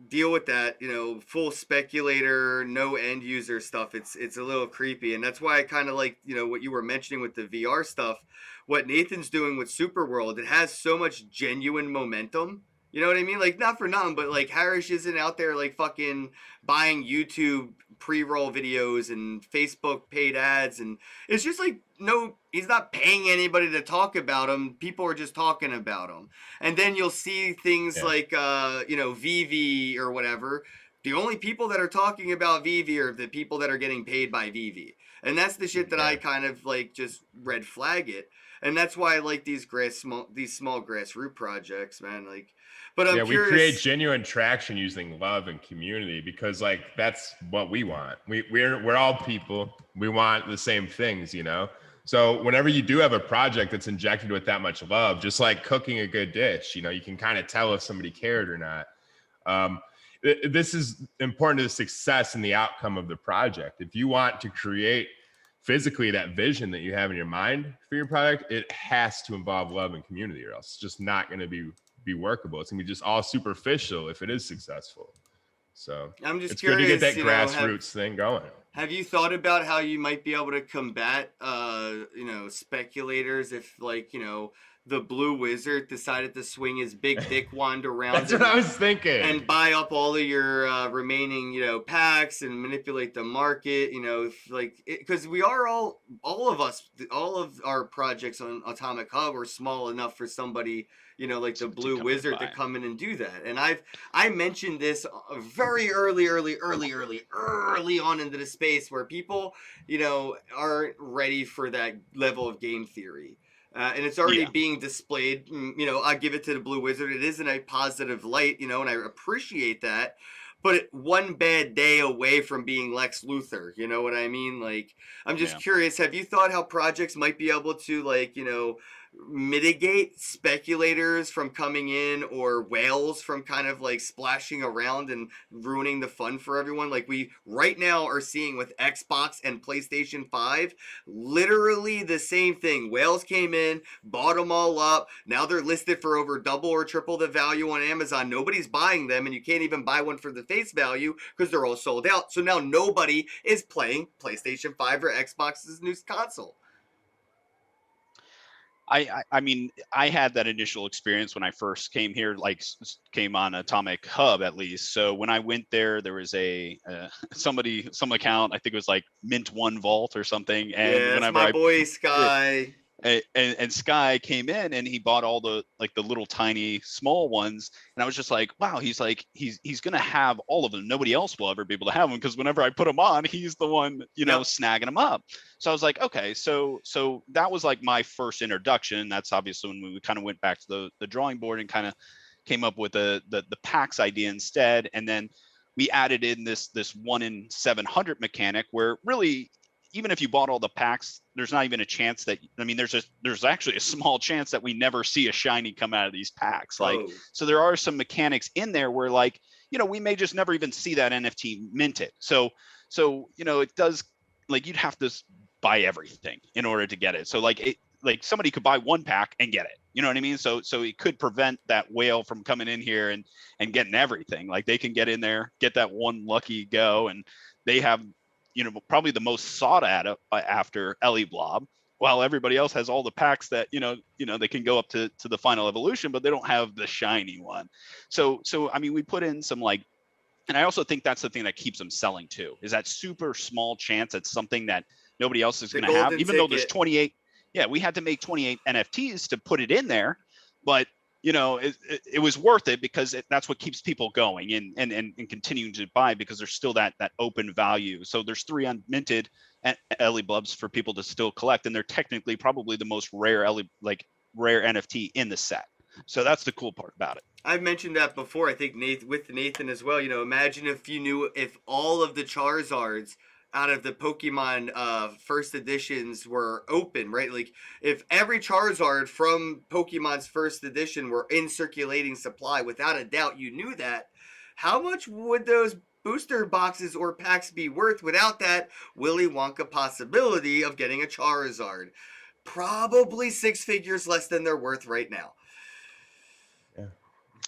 deal with that, you know, full speculator, no end user stuff, it's a little creepy. And that's why I kind of like, you know, what you were mentioning with the VR stuff, what Nathan's doing with Superworld. It has so much genuine momentum. You know what I mean? Like, not for nothing, but like Harris isn't out there like fucking buying YouTube pre-roll videos and Facebook paid ads, and it's just like, no, he's not paying anybody to talk about him. People are just talking about him. And then you'll see things like you know, VV or whatever. The only people that are talking about VV are the people that are getting paid by VV. And that's the shit that I kind of like just red flag it. And that's why I like these small grassroots projects, man. Like, but I'm curious. We create genuine traction using love and community because, like, that's what we want. We're all people. We want the same things, you know. So whenever you do have a project that's injected with that much love, just like cooking a good dish, you know, you can kind of tell if somebody cared or not. This is important to the success and the outcome of the project. If you want to create physically that vision that you have in your mind for your product, it has to involve love and community, or else it's just not going to be workable. It's going to be just all superficial if it is successful. So I'm just it's curious, good to get that you know, grassroots thing going. Have you thought about how you might be able to combat, you know, speculators if, like, you know, the Blue Wizard decided to swing his big dick wand around? That's what I was thinking. And buy up all of your remaining, you know, packs and manipulate the market, you know, like, because we are all of our projects on Atomic Hub are small enough for somebody, you know, like the Blue Wizard to come in and do that. And I mentioned this very early on into the space where people, you know, aren't ready for that level of game theory. And it's already being displayed. You know, I give it to the Blue Wizard. It is in a positive light, you know, and I appreciate that. But one bad day away from being Lex Luthor, you know what I mean? Like, I'm just curious, have you thought how projects might be able to, like, you know, mitigate speculators from coming in, or whales from kind of like splashing around and ruining the fun for everyone? Like we right now are seeing with Xbox and PlayStation 5, literally the same thing. Whales came in, bought them all up. Now they're listed for over double or triple the value on Amazon. Nobody's buying them, and you can't even buy one for the face value because they're all sold out. So now nobody is playing PlayStation 5 or Xbox's new console. I mean, I had that initial experience when I first came here, like came on Atomic Hub at least. So when I went there, there was some account, I think it was like Mint One Vault or something. And yeah, whenever my boy Sky. And Sky came in and he bought all the little tiny small ones, and I was just like, wow, he's gonna have all of them. Nobody else will ever be able to have them because whenever I put them on, he's the one snagging them up. So I was like, okay, so that was like my first introduction. That's obviously when we kind of went back to the drawing board and kind of came up with the packs idea instead, and then we added in this 1 in 700 mechanic where really, even if you bought all the packs, there's not even a chance that, I mean, there's actually a small chance that we never see a shiny come out of these packs. Like, so there are some mechanics in there where, like, you know, we may just never even see that NFT minted. So, you know, it does, like, you'd have to buy everything in order to get it. So like somebody could buy one pack and get it, you know what I mean? So it could prevent that whale from coming in here and getting everything. Like they can get in there, get that one lucky go, and they have, you know, probably the most sought after Ellie Blob. while everybody else has all the packs that they can go up to the final evolution, but they don't have the shiny one. So I mean, we put in some and I also think that's the thing that keeps them selling too, is that super small chance that something that nobody else is going to have, even though there's 28. Yeah, we had to make 28 NFTs to put it in there, but it was worth it because that's what keeps people going and continuing to buy, because there's still that open value. So there's 3 unminted Ellie Blubs for people to still collect, and they're technically probably the most rare rare NFT in the set. So that's the cool part about it. I've mentioned that before. I think Nathan as well. Imagine if all of the Charizards out of the Pokemon first editions were open, right? Like if every Charizard from Pokemon's first edition were in circulating supply, without a doubt, you knew that. How much would those booster boxes or packs be worth without that Willy Wonka possibility of getting a Charizard? Probably 6 figures less than they're worth right now.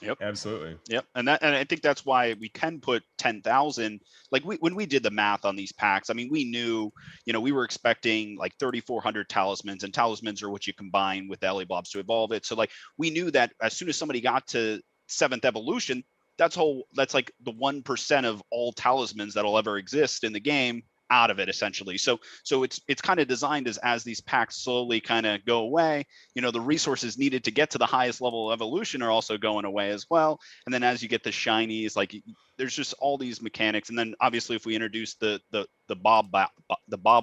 Yep. Absolutely. Yep. And I think that's why we can put 10,000. Like when we did the math on these packs, I mean, we knew, we were expecting like 3,400 talismans, and talismans are what you combine with Ellie Blobs to evolve it. So like we knew that as soon as somebody got to 7th evolution, that's like the 1% of all talismans that'll ever exist in the game out of it, essentially. So it's kind of designed as these packs slowly kind of go away, the resources needed to get to the highest level of evolution are also going away as well. And then as you get the shinies, like there's just all these mechanics. And then obviously if we introduce the Bob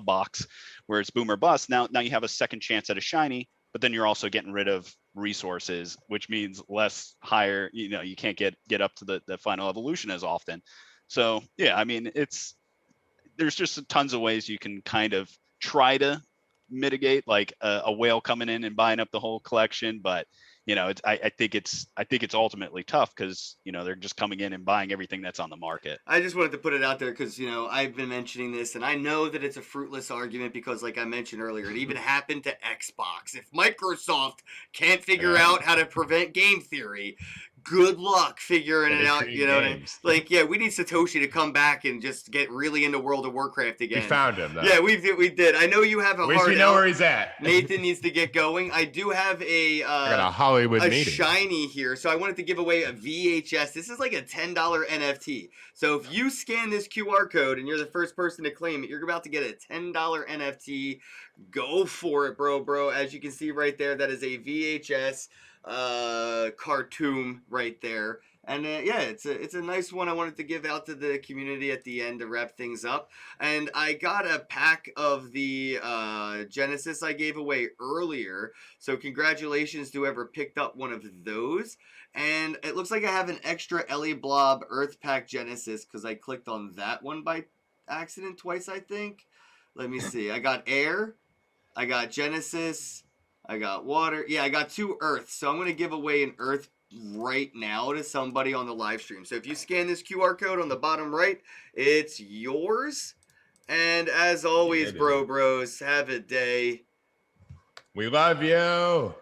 box where it's boom or bust, now you have a second chance at a shiny, but then you're also getting rid of resources, which means less higher, you can't get up to the final evolution as often. So yeah, I mean, there's just tons of ways you can kind of try to mitigate like a whale coming in and buying up the whole collection. But, I think it's ultimately tough because, they're just coming in and buying everything that's on the market. I just wanted to put it out there because, I've been mentioning this and I know that it's a fruitless argument because like I mentioned earlier, it even happened to Xbox. If Microsoft can't figure out how to prevent game theory, good luck figuring it out, we need Satoshi to come back and just get really into World of Warcraft again. We found him, though. Yeah, we did. I know you have a hard we know where he's at. Nathan needs to get going. I do have I got a Hollywood meeting. Shiny here, so I wanted to give away a VHS. This is like a $10 NFT. So if you scan this QR code and you're the first person to claim it, you're about to get a $10 NFT. Go for it, bro. As you can see right there, that is a VHS cartoon right there, and it's a nice one. I wanted to give out to the community at the end to wrap things up, and I got a pack of the Genesis I gave away earlier, so congratulations to whoever picked up one of those. And it looks like I have an extra Ellie Blob Earth Pack Genesis because I clicked on that one by accident twice, I think. Let me see. I got air, I got Genesis, I got water. Yeah, I got 2 Earths. So I'm going to give away an Earth right now to somebody on the live stream. So if you scan this QR code on the bottom right, it's yours. And as always, bros, have a day. We love you.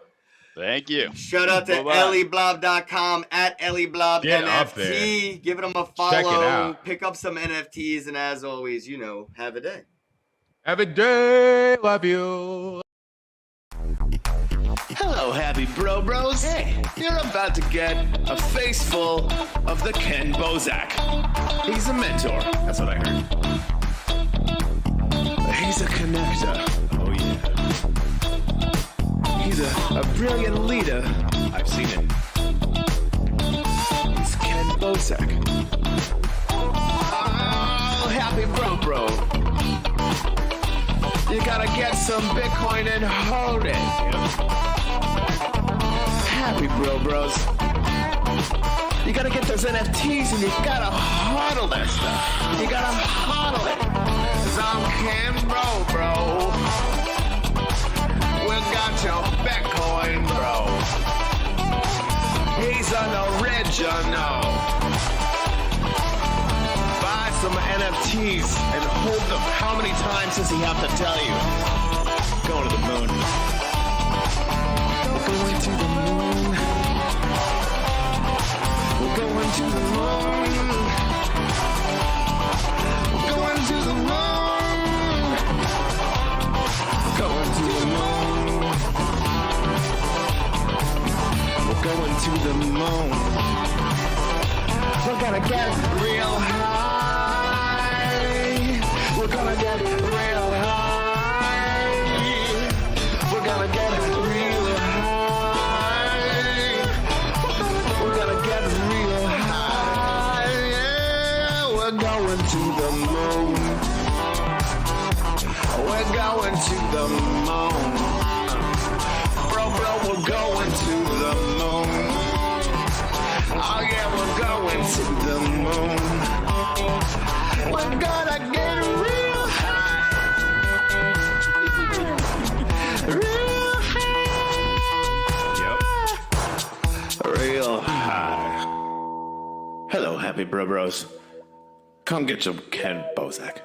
Thank you. Shout out to ellieblob.com at ellieblob NFT. Give them a follow. Check it out. Pick up some NFTs. And as always, have a day. Have a day. Love you. Hello, happy bros. Hey, you're about to get a face full of the Kenn Bosak. He's a mentor. That's what I heard. He's a connector. Oh, yeah. He's a brilliant leader. I've seen it. He's Kenn Bosak. Oh, happy bro. You gotta get some Bitcoin and hold it. Happy bros. You gotta get those NFTs and you gotta hodl that stuff. You gotta hodl it. 'Cause I'm Kenn bro. We got your Bitcoin, bro. He's an original. Buy some NFTs and hold them. How many times does he have to tell you? Going to the moon. We're going to the moon. We're going to the moon. We're going to the moon. Going to the moon. the moon. We're gonna get real high. We're gonna get real high. We're gonna get real high. We're gonna get real high. Yeah, we're going to the moon. We're going to the moon. Bro, we're going to the moon. Oh yeah, we're going to the moon. We're gonna get real high. Real high. Yep. Real high. Hello, happy bros. Come get some Kenn Bosak.